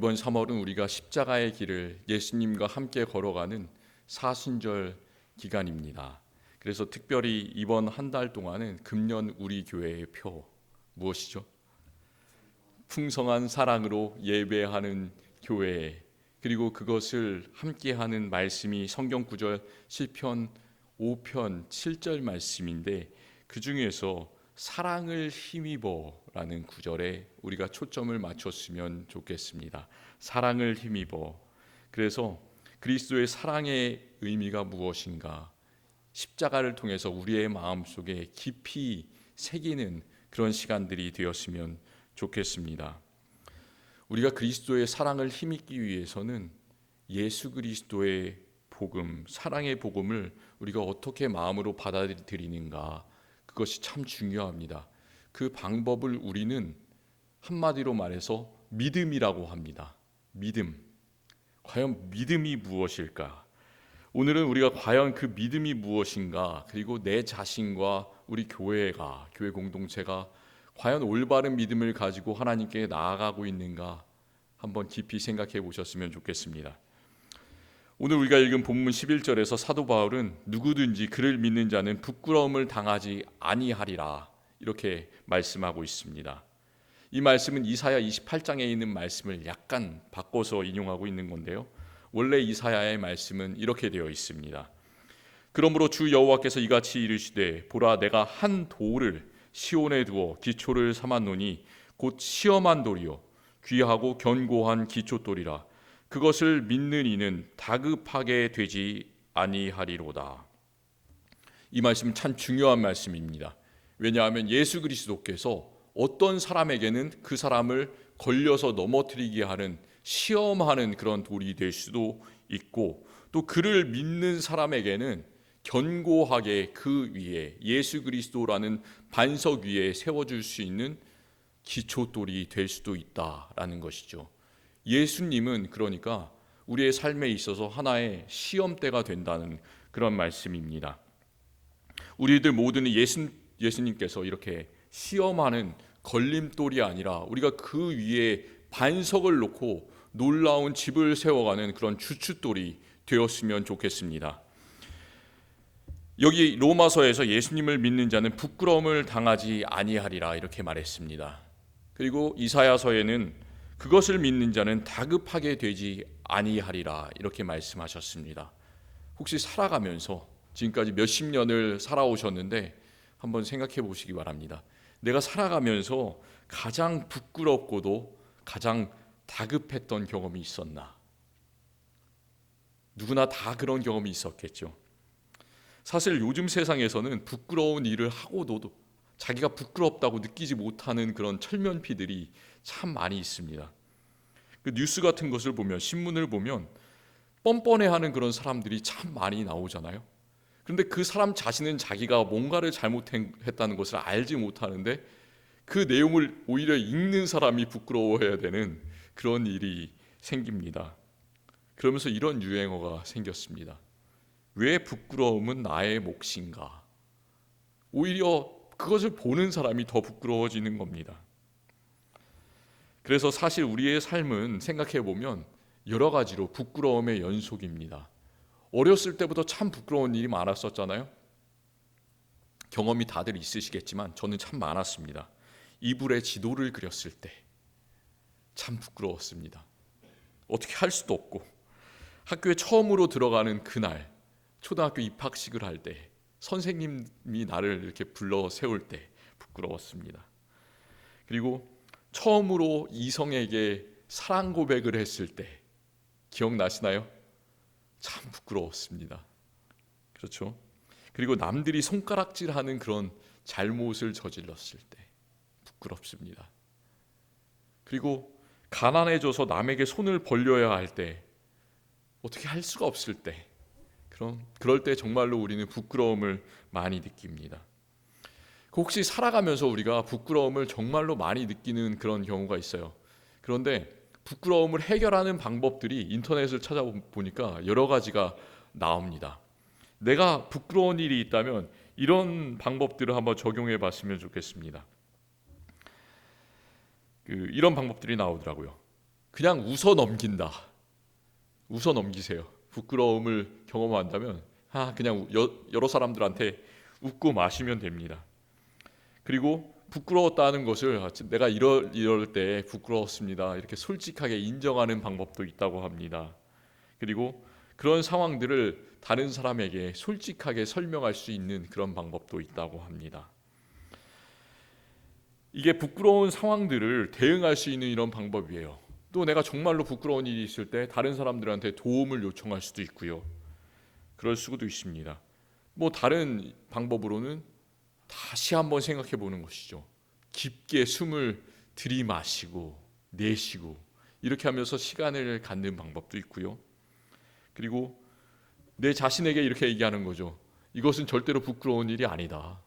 이번 3월은 우리가 십자가의 길을 예수님과 함께 걸어가는 사순절 기간입니다. 그래서 특별히 이번 한 달 동안은 금년 우리 교회의 표 무엇이죠? 풍성한 사랑으로 예배하는 교회, 그리고 그것을 함께하는 말씀이 성경 구절 시편 5편 7절 말씀인데, 그 중에서 사랑을 힘입어라는 구절에 우리가 초점을 맞췄으면 좋겠습니다. 사랑을 힘입어. 그래서 그리스도의 사랑의 의미가 무엇인가, 십자가를 통해서 우리의 마음속에 깊이 새기는 그런 시간들이 되었으면 좋겠습니다. 우리가 그리스도의 사랑을 힘입기 위해서는 예수 그리스도의 복음, 사랑의 복음을 우리가 어떻게 마음으로 받아들이는가, 그것이 참 중요합니다. 그 방법을 우리는 한마디로 말해서 믿음이라고 합니다. 믿음. 과연 믿음이 무엇일까? 오늘은 우리가 과연 그 믿음이 무엇인가, 그리고 내 자신과 우리 교회 공동체가 과연 올바른 믿음을 가지고 하나님께 나아가고 있는가 한번 깊이 생각해 보셨으면 좋겠습니다. 오늘 우리가 읽은 본문 11절에서 사도 바울은 누구든지 그를 믿는 자는 부끄러움을 당하지 아니하리라 이렇게 말씀하고 있습니다. 이 말씀은 이사야 28장에 있는 말씀을 약간 바꿔서 인용하고 있는 건데요, 원래 이사야의 말씀은 이렇게 되어 있습니다. 그러므로 주 여호와께서 이같이 이르시되, 보라, 내가 한 돌을 시온에 두어 기초를 삼았노니 곧 시험한 돌이요 귀하고 견고한 기초돌이라. 그것을 믿는 이는 다급하게 되지 아니하리로다. 이 말씀은 참 중요한 말씀입니다. 왜냐하면 예수 그리스도께서 어떤 사람에게는 그 사람을 걸려서 넘어뜨리게 하는, 시험하는 그런 돌이 될 수도 있고, 또 그를 믿는 사람에게는 견고하게 그 위에 예수 그리스도라는 반석 위에 세워줄 수 있는 기초돌이 될 수도 있다라는 것이죠. 예수님은 그러니까 우리의 삶에 있어서 하나의 시험대가 된다는 그런 말씀입니다. 우리들 모두는 예수님께서 이렇게 시험하는 걸림돌이 아니라 우리가 그 위에 반석을 놓고 놀라운 집을 세워가는 그런 주춧돌이 되었으면 좋겠습니다. 여기 로마서에서 예수님을 믿는 자는 부끄러움을 당하지 아니하리라 이렇게 말했습니다. 그리고 이사야서에는 그것을 믿는 자는 다급하게 되지 아니하리라 이렇게 말씀하셨습니다. 혹시 살아가면서 지금까지 몇십 년을 살아오셨는데 한번 생각해 보시기 바랍니다. 내가 살아가면서 가장 부끄럽고도 가장 다급했던 경험이 있었나? 누구나 다 그런 경험이 있었겠죠. 사실 요즘 세상에서는 부끄러운 일을 하고도 자기가 부끄럽다고 느끼지 못하는 그런 철면피들이 참 많이 있습니다. 그 뉴스 같은 것을 보면, 신문을 보면 뻔뻔해하는 그런 사람들이 참 많이 나오잖아요. 그런데 그 사람 자신은 자기가 뭔가를 잘못했다는 것을 알지 못하는데 그 내용을 오히려 읽는 사람이 부끄러워해야 되는 그런 일이 생깁니다. 그러면서 이런 유행어가 생겼습니다. 왜 부끄러움은 나의 몫인가? 오히려 그것을 보는 사람이 더 부끄러워지는 겁니다. 그래서 사실 우리의 삶은 생각해 보면 여러 가지로 부끄러움의 연속입니다. 어렸을 때부터 참 부끄러운 일이 많았었잖아요. 경험이 다들 있으시겠지만 저는 참 많았습니다. 이불에 지도를 그렸을 때 참 부끄러웠습니다. 어떻게 할 수도 없고, 학교에 처음으로 들어가는 그날, 초등학교 입학식을 할 때 선생님이 나를 이렇게 불러 세울 때 부끄러웠습니다. 그리고 처음으로 이성에게 사랑 고백을 했을 때 기억나시나요? 참 부끄러웠습니다. 그렇죠? 그리고 남들이 손가락질하는 그런 잘못을 저질렀을 때 부끄럽습니다. 그리고 가난해져서 남에게 손을 벌려야 할 때, 어떻게 할 수가 없을 때, 그럴 때 정말로 우리는 부끄러움을 많이 느낍니다. 혹시 살아가면서 우리가 부끄러움을 정말로 많이 느끼는 그런 경우가 있어요. 그런데 부끄러움을 해결하는 방법들이 인터넷을 찾아보니까 여러 가지가 나옵니다. 내가 부끄러운 일이 있다면 이런 방법들을 한번 적용해 봤으면 좋겠습니다. 이런 방법들이 나오더라고요. 그냥 웃어 넘긴다. 웃어 넘기세요. 부끄러움을 경험한다면 그냥 여러 사람들한테 웃고 마시면 됩니다. 그리고 부끄러웠다는 것을 내가 이럴 때 부끄러웠습니다, 이렇게 솔직하게 인정하는 방법도 있다고 합니다. 그리고 그런 상황들을 다른 사람에게 솔직하게 설명할 수 있는 그런 방법도 있다고 합니다. 이게 부끄러운 상황들을 대응할 수 있는 이런 방법이에요. 또 내가 정말로 부끄러운 일이 있을 때 다른 사람들한테 도움을 요청할 수도 있고요. 그럴 수도 있습니다. 다른 방법으로는 다시 한번 생각해 보는 것이죠. 깊게 숨을 들이마시고 내쉬고 이렇게 하면서 시간을 갖는 방법도 있고요. 그리고 내 자신에게 이렇게 얘기하는 거죠. 이것은 절대로 부끄러운 일이 아니다.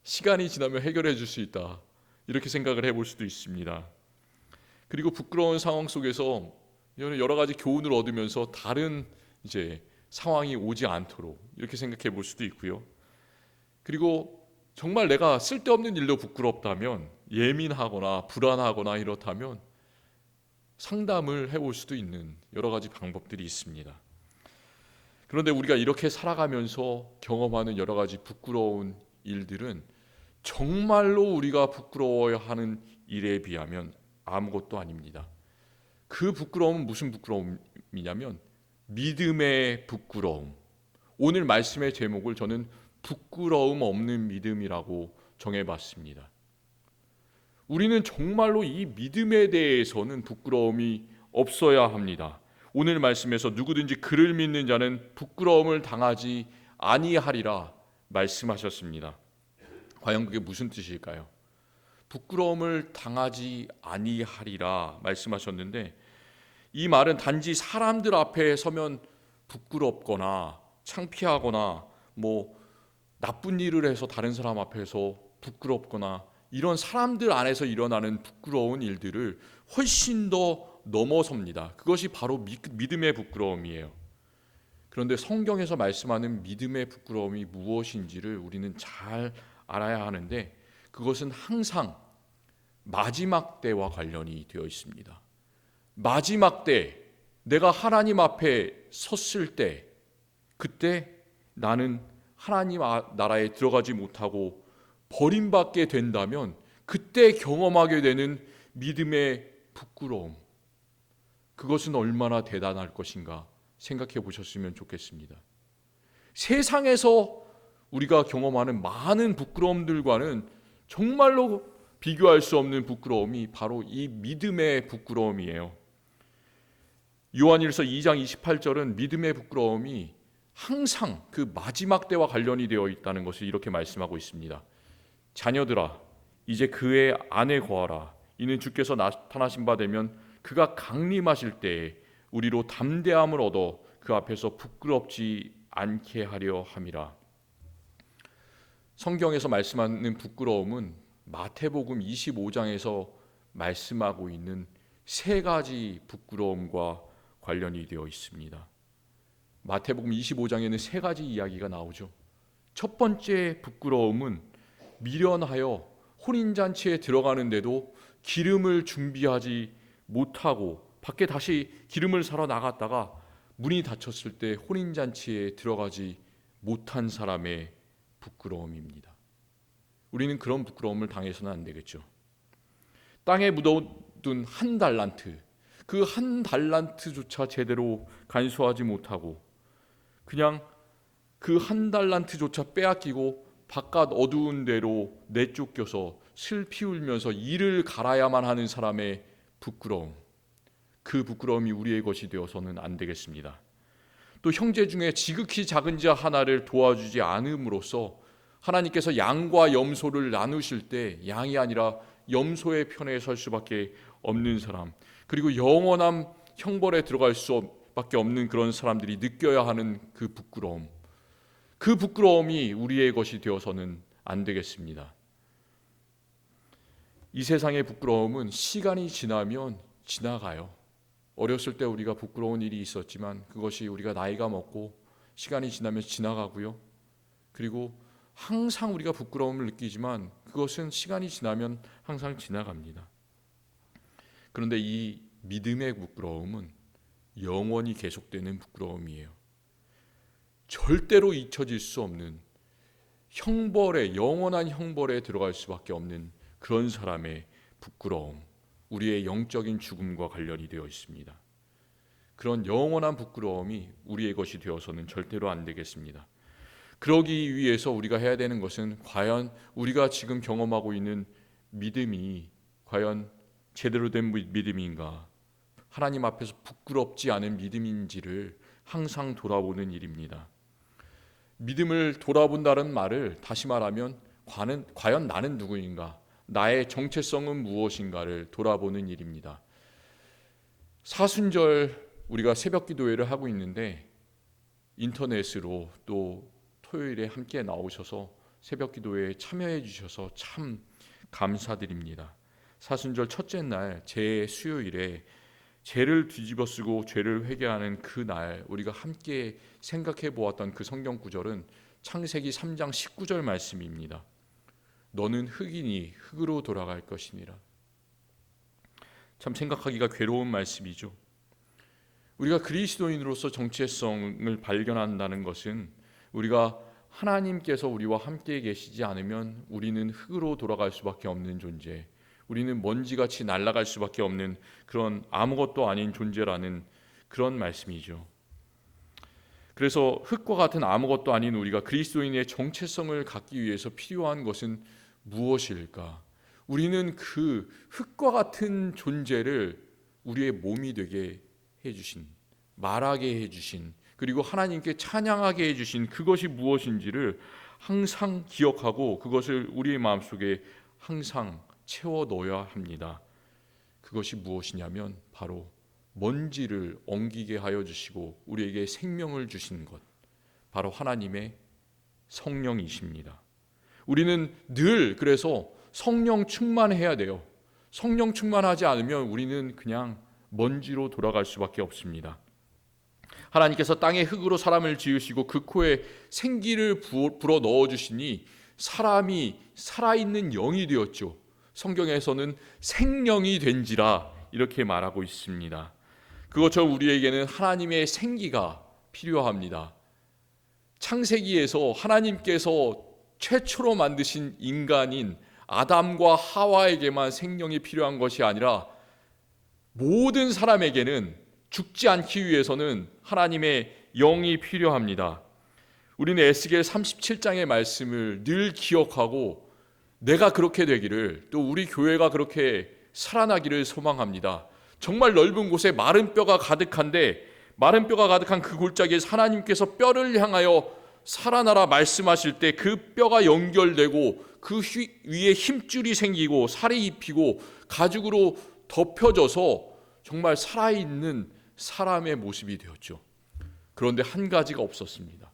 시간이 지나면 해결해 줄 수 있다. 이렇게 생각을 해볼 수도 있습니다. 그리고 부끄러운 상황 속에서 여러 가지 교훈을 얻으면서 다른 상황이 오지 않도록 이렇게 생각해 볼 수도 있고요. 그리고 정말 내가 쓸데없는 일로 부끄럽다면, 예민하거나 불안하거나 이렇다면 상담을 해볼 수도 있는 여러 가지 방법들이 있습니다. 그런데 우리가 이렇게 살아가면서 경험하는 여러 가지 부끄러운 일들은 정말로 우리가 부끄러워야 하는 일에 비하면 아무것도 아닙니다. 그 부끄러움은 무슨 부끄러움이냐면 믿음의 부끄러움. 오늘 말씀의 제목을 저는 부끄러움 없는 믿음이라고 정해봤습니다. 우리는 정말로 이 믿음에 대해서는 부끄러움이 없어야 합니다. 오늘 말씀에서 누구든지 그를 믿는 자는 부끄러움을 당하지 아니하리라 말씀하셨습니다. 과연 그게 무슨 뜻일까요? 부끄러움을 당하지 아니하리라 말씀하셨는데, 이 말은 단지 사람들 앞에 서면 부끄럽거나 창피하거나 나쁜 일을 해서 다른 사람 앞에서 부끄럽거나 이런 사람들 안에서 일어나는 부끄러운 일들을 훨씬 더 넘어섭니다. 그것이 바로 믿음의 부끄러움이에요. 그런데 성경에서 말씀하는 믿음의 부끄러움이 무엇인지를 우리는 잘 알아야 하는데, 그것은 항상 마지막 때와 관련이 되어 있습니다. 마지막 때, 내가 하나님 앞에 섰을 때, 그때 나는 하나님 나라에 들어가지 못하고 버림받게 된다면 그때 경험하게 되는 믿음의 부끄러움, 그것은 얼마나 대단할 것인가 생각해 보셨으면 좋겠습니다. 세상에서 우리가 경험하는 많은 부끄러움들과는 정말로 비교할 수 없는 부끄러움이 바로 이 믿음의 부끄러움이에요. 요한일서 2장 28절은 믿음의 부끄러움이 항상 그 마지막 때와 관련이 되어 있다는 것을 이렇게 말씀하고 있습니다. 자녀들아, 이제 그의 안에 거하라. 이는 주께서 나타나신 바 되면 그가 강림하실 때에 우리로 담대함을 얻어 그 앞에서 부끄럽지 않게 하려 함이라. 성경에서 말씀하는 부끄러움은 마태복음 25장에서 말씀하고 있는 세 가지 부끄러움과 관련이 되어 있습니다. 마태복음 25장에는 세 가지 이야기가 나오죠. 첫 번째 부끄러움은 미련하여 혼인잔치에 들어가는데도 기름을 준비하지 못하고 밖에 다시 기름을 사러 나갔다가 문이 닫혔을 때 혼인잔치에 들어가지 못한 사람의 부끄러움입니다. 우리는 그런 부끄러움을 당해서는 안 되겠죠. 땅에 묻어둔 한 달란트, 그 한 달란트조차 제대로 간수하지 못하고 그냥 그 한 달란트조차 빼앗기고 바깥 어두운 데로 내쫓겨서 슬피 울면서 이를 갈아야만 하는 사람의 부끄러움, 그 부끄러움이 우리의 것이 되어서는 안 되겠습니다. 또 형제 중에 지극히 작은 자 하나를 도와주지 않음으로써 하나님께서 양과 염소를 나누실 때 양이 아니라 염소의 편에 설 수밖에 없는 사람, 그리고 영원한 형벌에 들어갈 수밖에 없는 그런 사람들이 느껴야 하는 그 부끄러움, 그 부끄러움이 우리의 것이 되어서는 안 되겠습니다. 이 세상의 부끄러움은 시간이 지나면 지나가요. 어렸을 때 우리가 부끄러운 일이 있었지만 그것이 우리가 나이가 먹고 시간이 지나면 지나가고요. 그리고 항상 우리가 부끄러움을 느끼지만 그것은 시간이 지나면 항상 지나갑니다. 그런데 이 믿음의 부끄러움은 영원히 계속되는 부끄러움이에요. 절대로 잊혀질 수 없는 형벌에, 영원한 형벌에 들어갈 수밖에 없는 그런 사람의 부끄러움, 우리의 영적인 죽음과 관련이 되어 있습니다. 그런 영원한 부끄러움이 우리의 것이 되어서는 절대로 안 되겠습니다. 그러기 위해서 우리가 해야 되는 것은 과연 우리가 지금 경험하고 있는 믿음이 과연 제대로 된 믿음인가, 하나님 앞에서 부끄럽지 않은 믿음인지를 항상 돌아보는 일입니다. 믿음을 돌아본다는 말을 다시 말하면 과연 나는 누구인가, 나의 정체성은 무엇인가를 돌아보는 일입니다. 사순절 우리가 새벽 기도회를 하고 있는데 인터넷으로 또 토요일에 함께 나오셔서 새벽 기도회에 참여해 주셔서 참 감사드립니다. 사순절 첫째 날 제 수요일에 죄를 뒤집어 쓰고 죄를 회개하는 그 날 우리가 함께 생각해 보았던 그 성경 구절은 창세기 3장 19절 말씀입니다. 너는 흙이니 흙으로 돌아갈 것이니라. 참 생각하기가 괴로운 말씀이죠. 우리가 그리스도인으로서 정체성을 발견한다는 것은 우리가 하나님께서 우리와 함께 계시지 않으면 우리는 흙으로 돌아갈 수밖에 없는 존재, 우리는 먼지같이 날아갈 수밖에 없는 그런 아무것도 아닌 존재라는 그런 말씀이죠. 그래서 흙과 같은 아무것도 아닌 우리가 그리스도인의 정체성을 갖기 위해서 필요한 것은 무엇일까? 우리는 그 흙과 같은 존재를 우리의 몸이 되게 해주신, 말하게 해주신, 그리고 하나님께 찬양하게 해주신 그것이 무엇인지를 항상 기억하고 그것을 우리의 마음속에 항상 채워 넣어야 합니다. 그것이 무엇이냐면 바로 먼지를 엉기게 하여 주시고 우리에게 생명을 주신 것, 바로 하나님의 성령이십니다. 우리는 늘 그래서 성령 충만해야 돼요. 성령 충만하지 않으면 우리는 그냥 먼지로 돌아갈 수밖에 없습니다. 하나님께서 땅의 흙으로 사람을 지으시고 그 코에 생기를 불어 넣어주시니 사람이 살아있는 영이 되었죠. 성경에서는 생령이 된지라 이렇게 말하고 있습니다. 그것처럼 우리에게는 하나님의 생기가 필요합니다. 창세기에서 하나님께서 최초로 만드신 인간인 아담과 하와에게만 생명이 필요한 것이 아니라 모든 사람에게는 죽지 않기 위해서는 하나님의 영이 필요합니다. 우리는 에스겔 37장의 말씀을 늘 기억하고 내가 그렇게 되기를, 또 우리 교회가 그렇게 살아나기를 소망합니다. 정말 넓은 곳에 마른 뼈가 가득한데 마른 뼈가 가득한 그 골짜기에서 하나님께서 뼈를 향하여 살아나라 말씀하실 때 그 뼈가 연결되고 그 위에 힘줄이 생기고 살이 입히고 가죽으로 덮여져서 정말 살아있는 사람의 모습이 되었죠. 그런데 한 가지가 없었습니다.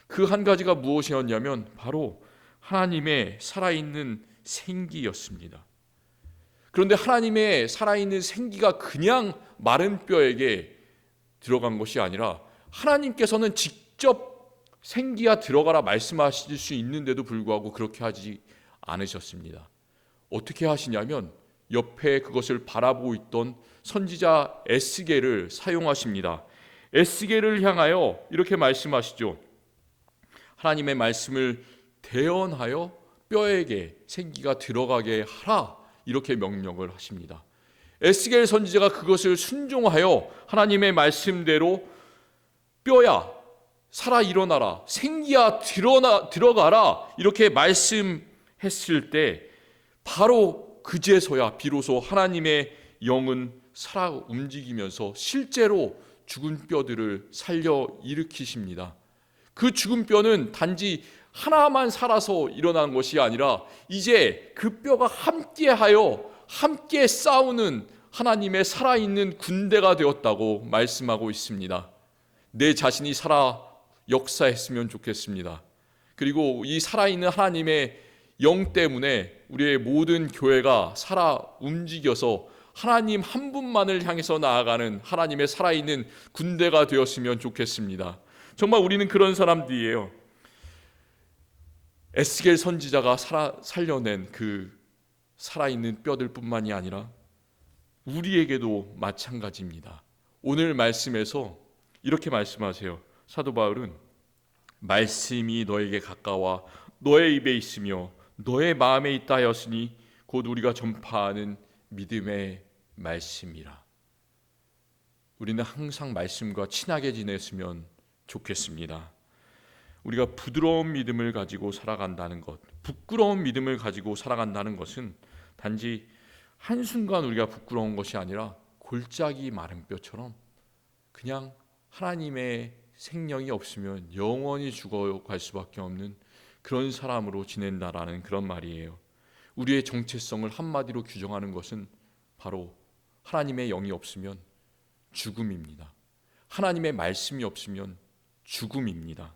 그 한 가지가 무엇이었냐면 바로 하나님의 살아있는 생기였습니다. 그런데 하나님의 살아있는 생기가 그냥 마른 뼈에게 들어간 것이 아니라 하나님께서는 직접 생기야 들어가라 말씀하실 수 있는데도 불구하고 그렇게 하지 않으셨습니다. 어떻게 하시냐면 옆에 그것을 바라보고 있던 선지자 에스겔을 사용하십니다. 에스겔을 향하여 이렇게 말씀하시죠. 하나님의 말씀을 대언하여 뼈에게 생기가 들어가게 하라, 이렇게 명령을 하십니다. 에스겔 선지자가 그것을 순종하여 하나님의 말씀대로 뼈야 살아 일어나라, 생기야 들어가라 이렇게 말씀했을 때 바로 그제서야 비로소 하나님의 영은 살아 움직이면서 실제로 죽은 뼈들을 살려 일으키십니다. 그 죽은 뼈는 단지 하나만 살아서 일어난 것이 아니라 이제 그 뼈가 함께하여 함께 싸우는 하나님의 살아있는 군대가 되었다고 말씀하고 있습니다. 내 자신이 살아 역사했으면 좋겠습니다. 그리고 이 살아있는 하나님의 영 때문에 우리의 모든 교회가 살아 움직여서 하나님 한 분만을 향해서 나아가는 하나님의 살아있는 군대가 되었으면 좋겠습니다. 정말 우리는 그런 사람들이에요. 에스겔 선지자가 살려낸 그 살아있는 뼈들뿐만이 아니라 우리에게도 마찬가지입니다. 오늘 말씀에서 이렇게 말씀하세요. 사도 바울은 말씀이 너에게 가까워 너의 입에 있으며 너의 마음에 있다 하였으니 곧 우리가 전파하는 믿음의 말씀이라. 우리는 항상 말씀과 친하게 지냈으면 좋겠습니다. 우리가 부드러운 믿음을 가지고 살아간다는 것, 부끄러운 믿음을 가지고 살아간다는 것은 단지 한순간 우리가 부끄러운 것이 아니라 골짜기 마른 뼈처럼 그냥 하나님의 생명이 없으면 영원히 죽어갈 수밖에 없는 그런 사람으로 지낸다라는 그런 말이에요. 우리의 정체성을 한마디로 규정하는 것은 바로 하나님의 영이 없으면 죽음입니다. 하나님의 말씀이 없으면 죽음입니다.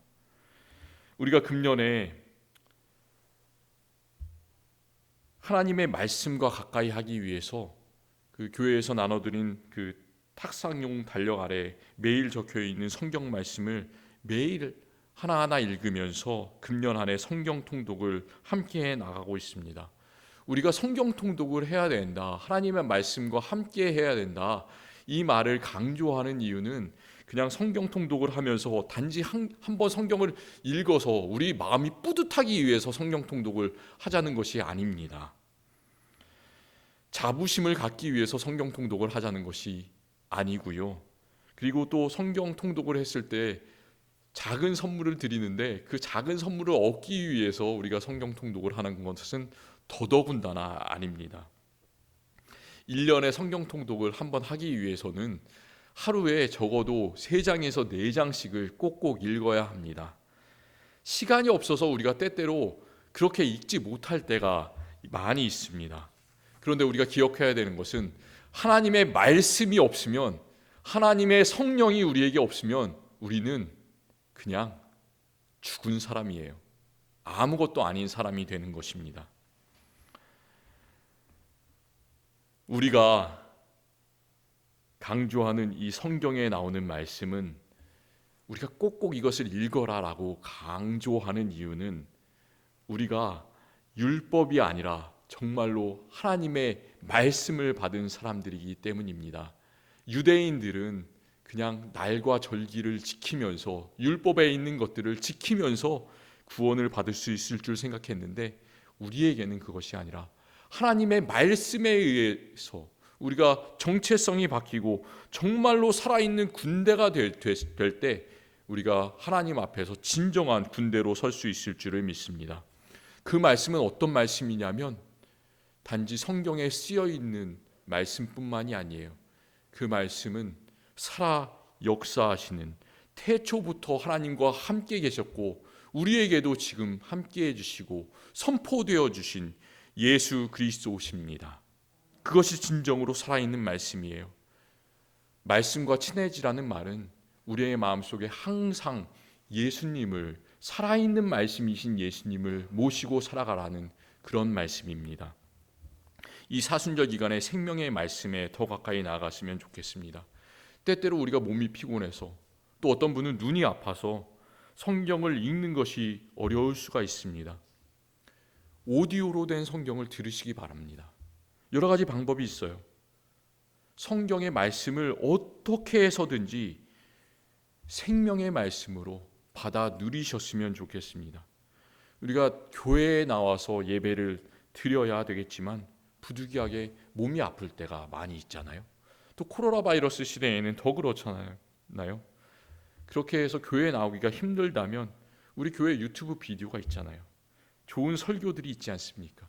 우리가 금년에 하나님의 말씀과 가까이 하기 위해서 그 교회에서 나눠드린 그 탁상용 달력 아래 매일 적혀있는 성경 말씀을 매일 하나하나 읽으면서 금년 안에 성경 통독을 함께 해 나가고 있습니다. 우리가 성경 통독을 해야 된다, 하나님의 말씀과 함께 해야 된다, 이 말을 강조하는 이유는 그냥 성경 통독을 하면서 단지 한 번 성경을 읽어서 우리 마음이 뿌듯하기 위해서 성경 통독을 하자는 것이 아닙니다. 자부심을 갖기 위해서 성경 통독을 하자는 것이 아니고요. 그리고 또 성경 통독을 했을 때 작은 선물을 드리는데 그 작은 선물을 얻기 위해서 우리가 성경 통독을 하는 것은 더더군다나 아닙니다. 1년에 성경 통독을 한번 하기 위해서는 하루에 적어도 3장에서 4장씩을 꼭꼭 읽어야 합니다. 시간이 없어서 우리가 때때로 그렇게 읽지 못할 때가 많이 있습니다. 그런데 우리가 기억해야 되는 것은 하나님의 말씀이 없으면, 하나님의 성령이 우리에게 없으면 우리는 그냥 죽은 사람이에요. 아무것도 아닌 사람이 되는 것입니다. 우리가 강조하는 이 성경에 나오는 말씀은 우리가 꼭꼭 이것을 읽어라라고 강조하는 이유는 우리가 율법이 아니라 정말로 하나님의 말씀을 받은 사람들이기 때문입니다. 유대인들은 그냥 날과 절기를 지키면서 율법에 있는 것들을 지키면서 구원을 받을 수 있을 줄 생각했는데 우리에게는 그것이 아니라 하나님의 말씀에 의해서 우리가 정체성이 바뀌고 정말로 살아있는 군대가 될 때 우리가 하나님 앞에서 진정한 군대로 설 수 있을 줄을 믿습니다. 그 말씀은 어떤 말씀이냐면 단지 성경에 쓰여 있는 말씀뿐만이 아니에요. 그 말씀은 살아 역사하시는, 태초부터 하나님과 함께 계셨고 우리에게도 지금 함께 해주시고 선포되어 주신 예수 그리스도십니다. 그것이 진정으로 살아있는 말씀이에요. 말씀과 친해지라는 말은 우리의 마음속에 항상 예수님을, 살아있는 말씀이신 예수님을 모시고 살아가라는 그런 말씀입니다. 이 사순절 기간에 생명의 말씀에 더 가까이 나아갔으면 좋겠습니다. 때때로 우리가 몸이 피곤해서, 또 어떤 분은 눈이 아파서 성경을 읽는 것이 어려울 수가 있습니다. 오디오로 된 성경을 들으시기 바랍니다. 여러 가지 방법이 있어요. 성경의 말씀을 어떻게 해서든지 생명의 말씀으로 받아 누리셨으면 좋겠습니다. 우리가 교회에 나와서 예배를 드려야 되겠지만 부득이하게 몸이 아플 때가 많이 있잖아요. 또 코로나 바이러스 시대에는 더 그렇잖아요. 그렇게 해서 교회에 나오기가 힘들다면 우리 교회 유튜브 비디오가 있잖아요. 좋은 설교들이 있지 않습니까?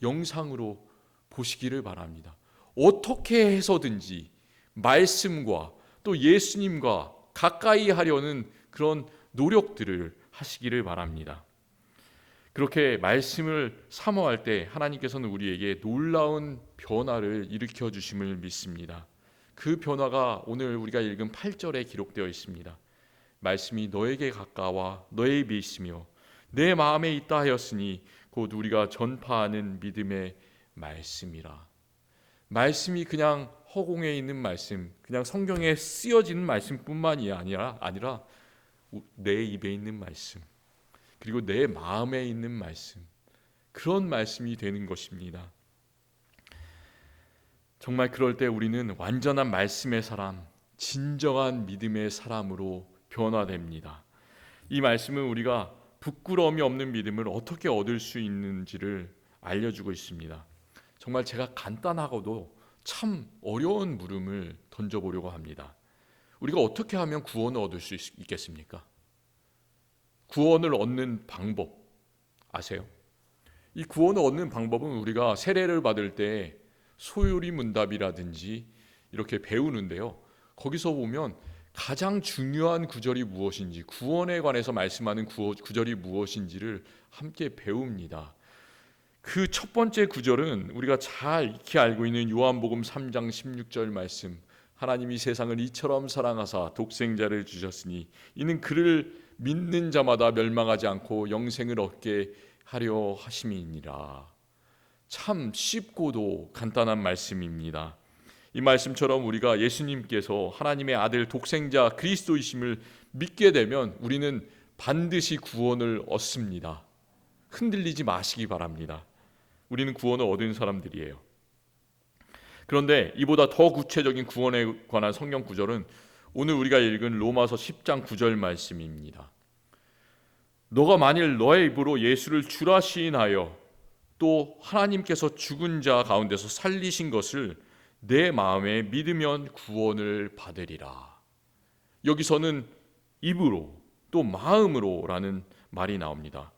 영상으로 보시기를 바랍니다. 어떻게 해서든지 말씀과 또 예수님과 가까이 하려는 그런 노력들을 하시기를 바랍니다. 그렇게 말씀을 사모할 때 하나님께서는 우리에게 놀라운 변화를 일으켜 주심을 믿습니다. 그 변화가 오늘 우리가 읽은 8절에 기록되어 있습니다. 말씀이 너에게 가까워 너의 입에 있으며 내 마음에 있다 하였으니 곧 우리가 전파하는 믿음의 말씀이라. 말씀이 그냥 허공에 있는 말씀, 그냥 성경에 쓰여지는 말씀뿐만이 아니라 내 입에 있는 말씀, 그리고 내 마음에 있는 말씀, 그런 말씀이 되는 것입니다. 정말 그럴 때 우리는 완전한 말씀의 사람, 진정한 믿음의 사람으로 변화됩니다. 이 말씀은 우리가 부끄러움이 없는 믿음을 어떻게 얻을 수 있는지를 알려주고 있습니다. 정말 제가 간단하고도 참 어려운 물음을 던져보려고 합니다. 우리가 어떻게 하면 구원을 얻을 수 있겠습니까? 구원을 얻는 방법 아세요? 이 구원을 얻는 방법은 우리가 세례를 받을 때 소유리문답이라든지 이렇게 배우는데요. 거기서 보면 가장 중요한 구절이 무엇인지, 구원에 관해서 말씀하는 구절이 무엇인지를 함께 배웁니다. 그 첫 번째 구절은 우리가 잘 익히 알고 있는 요한복음 3장 16절 말씀, 하나님이 세상을 이처럼 사랑하사 독생자를 주셨으니 이는 그를 믿는 자마다 멸망하지 않고 영생을 얻게 하려 하심이니라. 참 쉽고도 간단한 말씀입니다. 이 말씀처럼 우리가 예수님께서 하나님의 아들 독생자 그리스도이심을 믿게 되면 우리는 반드시 구원을 얻습니다. 흔들리지 마시기 바랍니다. 우리는 구원을 얻은 사람들이에요. 그런데 이보다 더 구체적인 구원에 관한 성경 구절은 오늘 우리가 읽은 로마서 10장 9절 말씀입니다. 너가 만일 너의 입으로 예수를 주라 시인하여 또 하나님께서 죽은 자 가운데서 살리신 것을 내 마음에 믿으면 구원을 받으리라. 여기서는 입으로 또 마음으로라는 말이 나옵니다.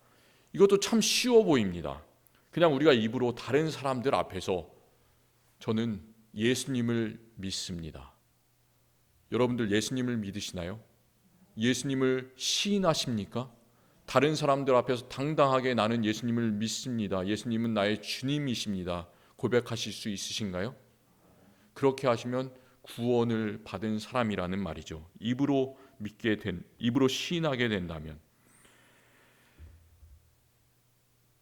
이것도 참 쉬워 보입니다. 그냥 우리가 입으로 다른 사람들 앞에서 저는 예수님을 믿습니다. 여러분들 예수님을 믿으시나요? 예수님을 시인하십니까? 다른 사람들 앞에서 당당하게 나는 예수님을 믿습니다. 예수님은 나의 주님이십니다. 고백하실 수 있으신가요? 그렇게 하시면 구원을 받은 사람이라는 말이죠. 입으로 시인하게 된다면.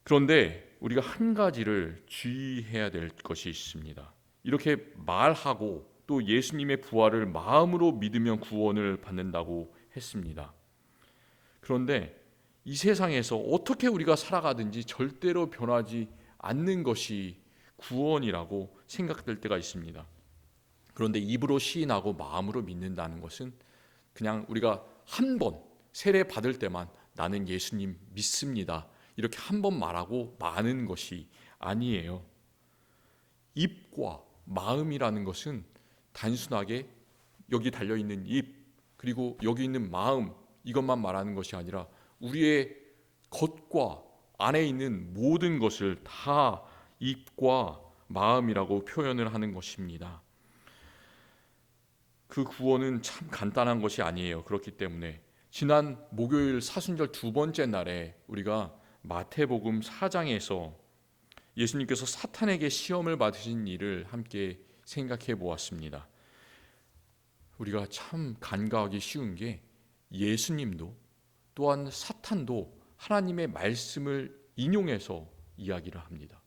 그런데 우리가 한 가지를 주의해야 될 것이 있습니다. 이렇게 말하고 또 예수님의 부활을 마음으로 믿으면 구원을 받는다고 했습니다. 그런데 이 세상에서 어떻게 우리가 살아가든지 절대로 변하지 않는 것이 구원이라고 생각될 때가 있습니다. 그런데 입으로 시인하고 마음으로 믿는다는 것은 그냥 우리가 한 번 세례 받을 때만 나는 예수님 믿습니다. 이렇게 한 번 말하고 마는 것이 아니에요. 입과 마음이라는 것은 단순하게 여기 달려있는 입 그리고 여기 있는 마음 이것만 말하는 것이 아니라 우리의 겉과 안에 있는 모든 것을 다 입과 마음이라고 표현을 하는 것입니다. 그 구원은 참 간단한 것이 아니에요. 그렇기 때문에 지난 목요일 사순절 두 번째 날에 우리가 마태복음 4장에서 예수님께서 사탄에게 시험을 받으신 일을 함께 생각해 보았습니다. 우리가 참 간과하기 쉬운 게 예수님도 또한 사탄도 하나님의 말씀을 인용해서 이야기를 합니다.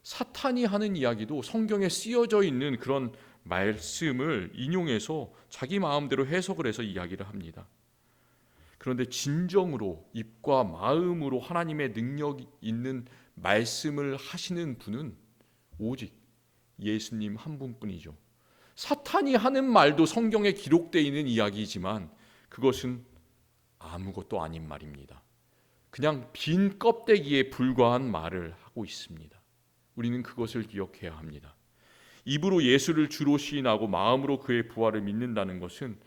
사탄이 하는 이야기도 성경에 쓰여져 있는 그런 말씀을 인용해서 자기 마음대로 해석을 해서 이야기를 합니다. 그런데 진정으로 입과 마음으로 하나님의 능력 있는 말씀을 하시는 분은 오직 예수님 한 분뿐이죠. 사탄이 하는 말도 성경에 기록되어 있는 이야기이지만 그것은 아무것도 아닌 말입니다. 그냥 빈 껍데기에 불과한 말을 하고 있습니다. 우리는 그것을 기억해야 합니다. 입으로 예수를 주로 시인하고 마음으로 그의 부활을 믿는다는 것은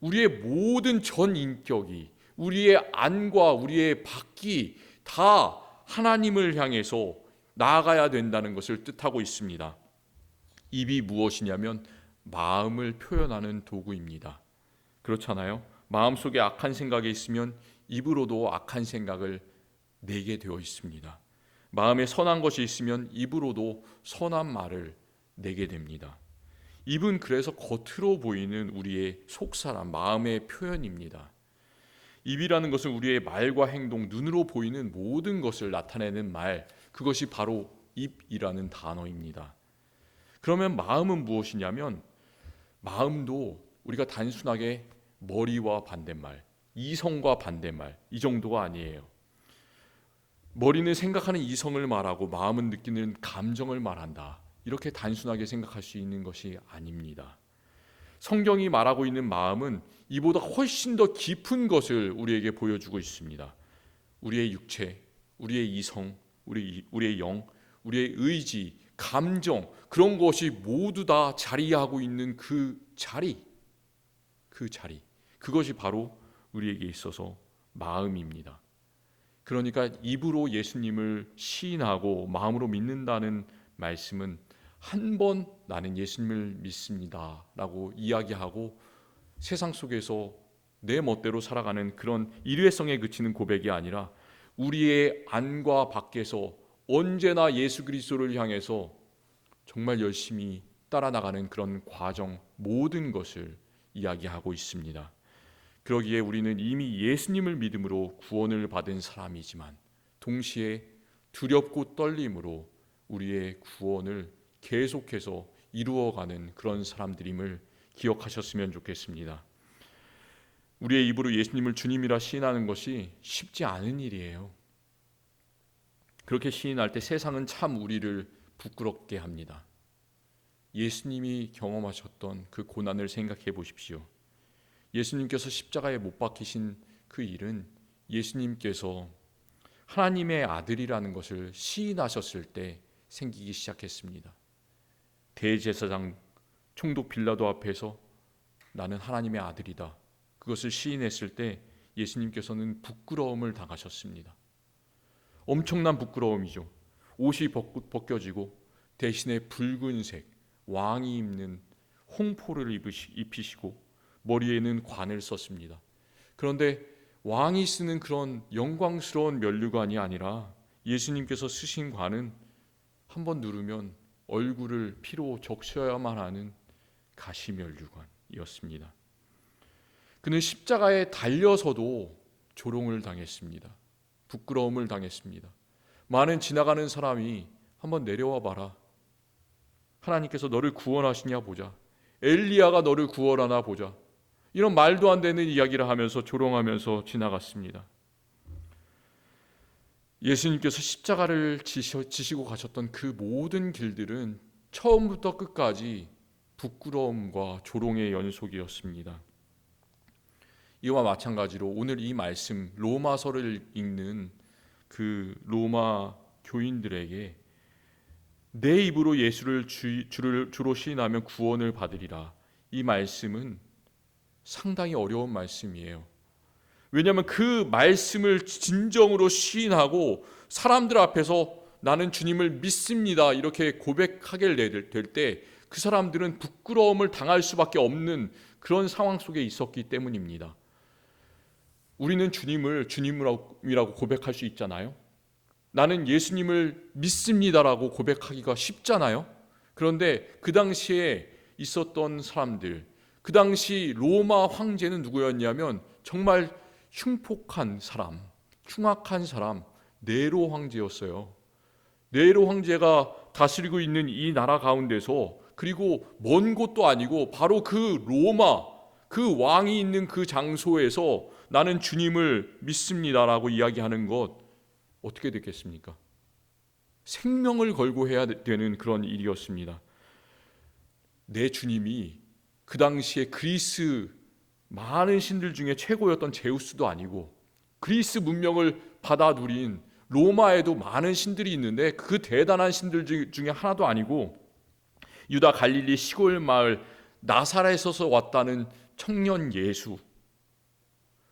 우리의 모든 전 인격이 우리의 안과 우리의 밖이 다 하나님을 향해서 나아가야 된다는 것을 뜻하고 있습니다. 입이 무엇이냐면 마음을 표현하는 도구입니다. 그렇잖아요? 마음속에 악한 생각이 있으면 입으로도 악한 생각을 내게 되어 있습니다. 마음에 선한 것이 있으면 입으로도 선한 말을 내게 됩니다. 입은 그래서 겉으로 보이는 우리의 속사람, 마음의 표현입니다. 입이라는 것은 우리의 말과 행동, 눈으로 보이는 모든 것을 나타내는 말, 그것이 바로 입이라는 단어입니다. 그러면 마음은 무엇이냐면 마음도 우리가 단순하게 머리와 반대말, 이성과 반대말 이 정도가 아니에요. 머리는 생각하는 이성을 말하고 마음은 느끼는 감정을 말한다. 이렇게 단순하게 생각할 수 있는 것이 아닙니다. 성경이 말하고 있는 마음은 이보다 훨씬 더 깊은 것을 우리에게 보여주고 있습니다. 우리의 육체, 우리의 이성, 우리의 영, 우리의 의지, 감정, 그런 것이 모두 다 자리하고 있는 그 자리, 그것이 바로 우리에게 있어서 마음입니다. 그러니까 입으로 예수님을 시인하고 마음으로 믿는다는 말씀은 한 번 나는 예수님을 믿습니다 라고 이야기하고 세상 속에서 내 멋대로 살아가는 그런 일회성에 그치는 고백이 아니라 우리의 안과 밖에서 언제나 예수 그리스도를 향해서 정말 열심히 따라 나가는 그런 과정, 모든 것을 이야기하고 있습니다. 그러기에 우리는 이미 예수님을 믿음으로 구원을 받은 사람이지만 동시에 두렵고 떨림으로 우리의 구원을 계속해서 이루어가는 그런 사람들임을 기억하셨으면 좋겠습니다. 우리의 입으로 예수님을 주님이라 시인하는 것이 쉽지 않은 일이에요. 그렇게 시인할 때 세상은 참 우리를 부끄럽게 합니다. 예수님이 경험하셨던 그 고난을 생각해 보십시오. 예수님께서 십자가에 못 박히신 그 일은 예수님께서 하나님의 아들이라는 것을 시인하셨을 때 생기기 시작했습니다. 대제사장 총독 빌라도 앞에서 나는 하나님의 아들이다, 그것을 시인했을 때 예수님께서는 부끄러움을 당하셨습니다. 엄청난 부끄러움이죠. 옷이 벗겨지고 대신에 붉은색 왕이 입는 홍포를 입히시고 머리에는 관을 썼습니다. 그런데 왕이 쓰는 그런 영광스러운 면류관이 아니라 예수님께서 쓰신 관은 한번 누르면 얼굴을 피로 적셔야만 하는 가시면류관이었습니다. 그는 십자가에 달려서도 조롱을 당했습니다. 부끄러움을 당했습니다. 많은 지나가는 사람이 한번 내려와 봐라, 하나님께서 너를 구원하시냐 보자, 엘리야가 너를 구원하나 보자, 이런 말도 안 되는 이야기를 하면서 조롱하면서 지나갔습니다. 예수님께서 십자가를 지시고 가셨던 그 모든 길들은 처음부터 끝까지 부끄러움과 조롱의 연속이었습니다. 이와 마찬가지로 오늘 이 말씀 로마서를 읽는 그 로마 교인들에게 내 입으로 예수를 주로 시인하면 구원을 받으리라, 이 말씀은 상당히 어려운 말씀이에요. 왜냐하면 그 말씀을 진정으로 시인하고 사람들 앞에서 나는 주님을 믿습니다 이렇게 고백하게 될 때 그 사람들은 부끄러움을 당할 수밖에 없는 그런 상황 속에 있었기 때문입니다. 우리는 주님을 주님이라고 고백할 수 있잖아요. 나는 예수님을 믿습니다라고 고백하기가 쉽잖아요. 그런데 그 당시에 있었던 사람들, 그 당시 로마 황제는 누구였냐면 정말 흉폭한 사람, 흉악한 사람, 네로 황제였어요. 네로 황제가 다스리고 있는 이 나라 가운데서, 그리고 먼 곳도 아니고 바로 그 로마, 그 왕이 있는 그 장소에서 나는 주님을 믿습니다라고 이야기하는 것, 어떻게 됐겠습니까? 생명을 걸고 해야 되는 그런 일이었습니다. 내 주님이 그 당시에 그리스 많은 신들 중에 최고였던 제우스도 아니고 그리스 문명을 받아 누린 로마에도 많은 신들이 있는데 그 대단한 신들 중에 하나도 아니고 유다 갈릴리 시골 마을 나사렛에서 왔다는 청년 예수,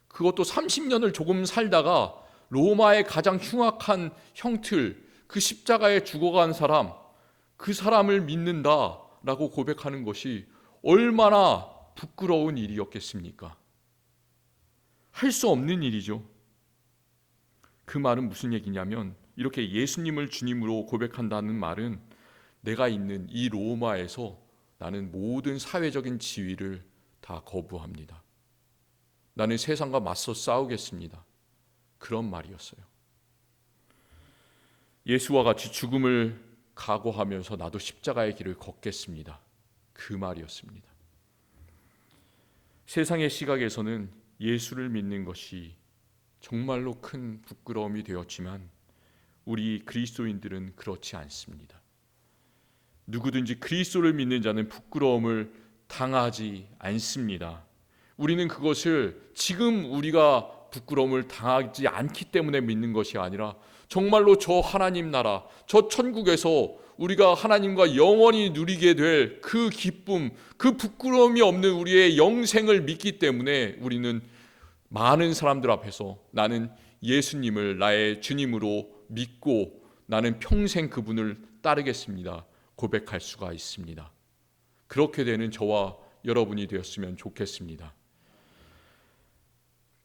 그것도 30년을 조금 살다가 로마의 가장 흉악한 형틀, 그 십자가에 죽어간 사람, 그 사람을 믿는다라고 고백하는 것이 얼마나 부끄러운 일이었겠습니까? 할 수 없는 일이죠. 그 말은 무슨 얘기냐면, 이렇게 예수님을 주님으로 고백한다는 말은 내가 있는 이 로마에서 나는 모든 사회적인 지위를 다 거부합니다. 나는 세상과 맞서 싸우겠습니다. 그런 말이었어요. 예수와 같이 죽음을 각오하면서 나도 십자가의 길을 걷겠습니다. 그 말이었습니다. 세상의 시각에서는 예수를 믿는 것이 정말로 큰 부끄러움이 되었지만 우리 그리스도인들은 그렇지 않습니다. 누구든지 그리스도를 믿는 자는 부끄러움을 당하지 않습니다. 우리는 그것을 지금 우리가 부끄러움을 당하지 않기 때문에 믿는 것이 아니라 정말로 저 하나님 나라, 저 천국에서 우리가 하나님과 영원히 누리게 될 그 기쁨, 그 부끄러움이 없는 우리의 영생을 믿기 때문에 우리는 많은 사람들 앞에서 나는 예수님을 나의 주님으로 믿고 나는 평생 그분을 따르겠습니다 고백할 수가 있습니다. 그렇게 되는 저와 여러분이 되었으면 좋겠습니다.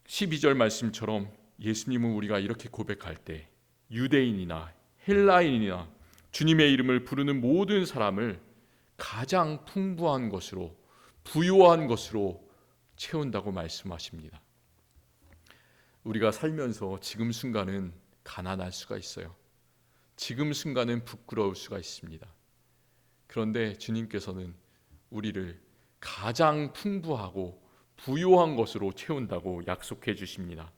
12절 말씀처럼 예수님은 우리가 이렇게 고백할 때 유대인이나 헬라인이나 주님의 이름을 부르는 모든 사람을 가장 풍부한 것으로, 부요한 것으로 채운다고 말씀하십니다. 우리가 살면서 지금 순간은 가난할 수가 있어요. 지금 순간은 부끄러울 수가 있습니다. 그런데 주님께서는 우리를 가장 풍부하고 부요한 것으로 채운다고 약속해 주십니다.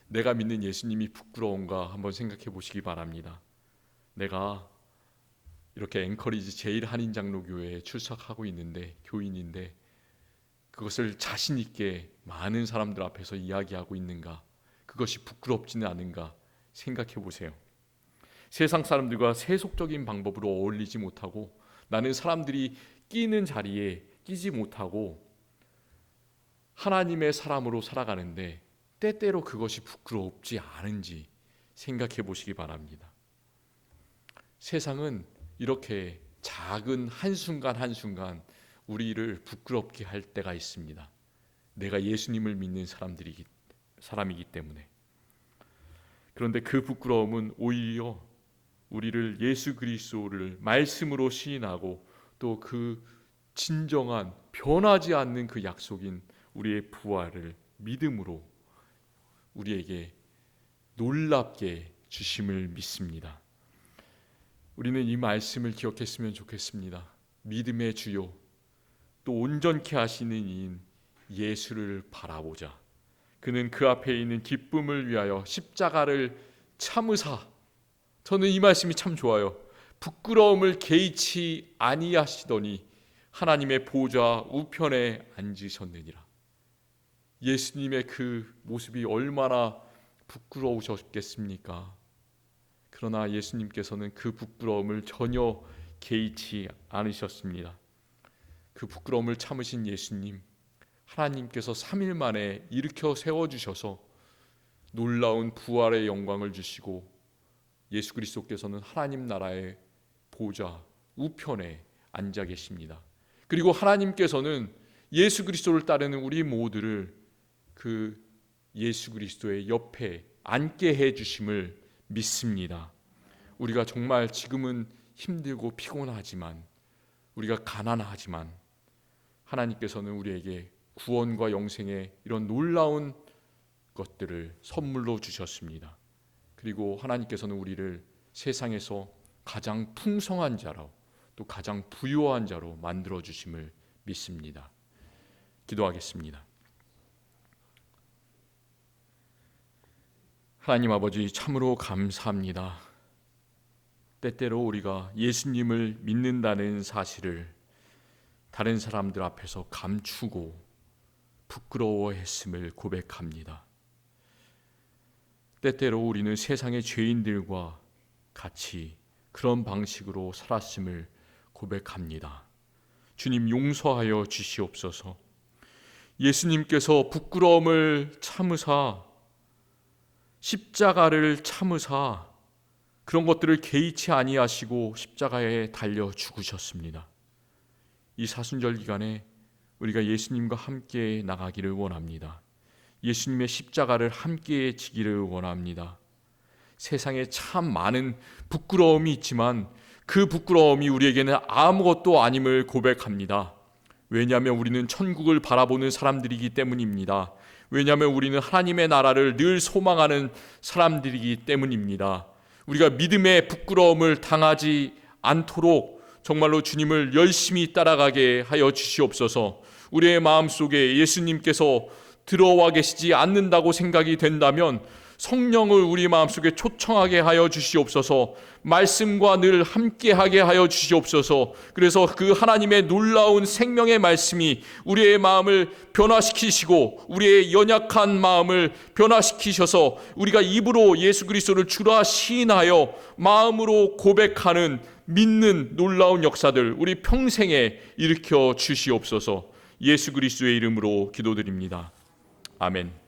내가 믿는 예수님이 부끄러운가 한번 생각해 보시기 바랍니다. 내가 이렇게 앵커리지 제1한인장로교회에 출석하고 있는데, 교인인데 그것을 자신 있게 많은 사람들 앞에서 이야기하고 있는가? 그것이 부끄럽지는 않은가? 생각해 보세요. 세상 사람들과 세속적인 방법으로 어울리지 못하고 나는 사람들이 끼는 자리에 끼지 못하고 하나님의 사람으로 살아가는데 때때로 그것이 부끄럽지 않은지 생각해 보시기 바랍니다. 세상은 이렇게 작은 한순간 한순간 우리를 부끄럽게 할 때가 있습니다. 내가 예수님을 믿는 사람이기 때문에. 그런데 그 부끄러움은 오히려 우리를 예수 그리스도를 말씀으로 시인하고 또 그 진정한 변하지 않는 그 약속인 우리의 부활을 믿음으로 우리에게 놀랍게 주심을 믿습니다. 우리는 이 말씀을 기억했으면 좋겠습니다. 믿음의 주요 또 온전케 하시는 이인 예수를 바라보자. 그는 그 앞에 있는 기쁨을 위하여 십자가를 참으사. 저는 이 말씀이 참 좋아요. 부끄러움을 개의치 아니하시더니 하나님의 보좌 우편에 앉으셨느니라. 예수님의 그 모습이 얼마나 부끄러우셨겠습니까? 그러나 예수님께서는 그 부끄러움을 전혀 개의치 않으셨습니다. 그 부끄러움을 참으신 예수님, 하나님께서 3일 만에 일으켜 세워주셔서 놀라운 부활의 영광을 주시고 예수 그리스도께서는 하나님 나라의 보좌 우편에 앉아 계십니다. 그리고 하나님께서는 예수 그리스도를 따르는 우리 모두를 그 예수 그리스도의 옆에 앉게 해주심을 믿습니다. 우리가 정말 지금은 힘들고 피곤하지만, 우리가 가난하지만 하나님께서는 우리에게 구원과 영생의 이런 놀라운 것들을 선물로 주셨습니다. 그리고 하나님께서는 우리를 세상에서 가장 풍성한 자로 또 가장 부유한 자로 만들어 주심을 믿습니다. 기도하겠습니다. 하나님 아버지, 참으로 감사합니다. 때때로 우리가 예수님을 믿는다는 사실을 다른 사람들 앞에서 감추고 부끄러워했음을 고백합니다. 때때로 우리는 세상의 죄인들과 같이 그런 방식으로 살았음을 고백합니다. 주님, 용서하여 주시옵소서. 예수님께서 부끄러움을 참으사, 십자가를 참으사 그런 것들을 개의치 아니하시고 십자가에 달려 죽으셨습니다. 이 사순절 기간에 우리가 예수님과 함께 나가기를 원합니다. 예수님의 십자가를 함께 지기를 원합니다. 세상에 참 많은 부끄러움이 있지만 그 부끄러움이 우리에게는 아무것도 아님을 고백합니다. 왜냐하면 우리는 천국을 바라보는 사람들이기 때문입니다. 왜냐하면 우리는 하나님의 나라를 늘 소망하는 사람들이기 때문입니다. 우리가 믿음의 부끄러움을 당하지 않도록 정말로 주님을 열심히 따라가게 하여 주시옵소서. 우리의 마음속에 예수님께서 들어와 계시지 않는다고 생각이 된다면 성령을 우리 마음속에 초청하게 하여 주시옵소서. 말씀과 늘 함께하게 하여 주시옵소서. 그래서 그 하나님의 놀라운 생명의 말씀이 우리의 마음을 변화시키시고 우리의 연약한 마음을 변화시키셔서 우리가 입으로 예수 그리스도를 주라 시인하여 마음으로 고백하는 믿는 놀라운 역사들 우리 평생에 일으켜 주시옵소서. 예수 그리스도의 이름으로 기도드립니다. 아멘.